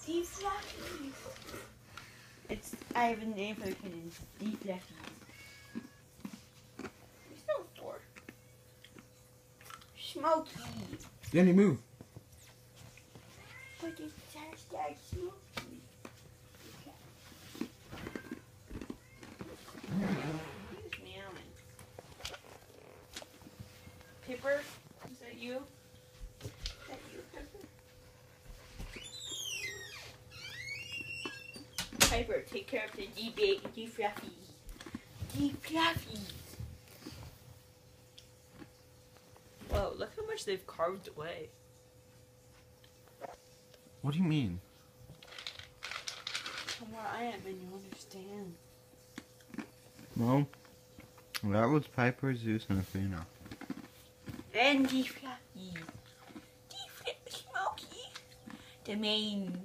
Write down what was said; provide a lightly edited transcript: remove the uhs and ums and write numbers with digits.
Die Fluffies. I have a name for the kittens. Die Fluffies. There's no door. Smokey. Danny, move. But it's hashtag Smokey. Who's meowing? Pipper? Is that you? Is that you, Pipper? Piper, take care of the Fluffies. The Fluffies. Whoa, look how much they've carved away. What do you mean? Come where I am and you understand. Well, that was Piper, Zeus, and Athena. And the Fluffy. The Smokey. The main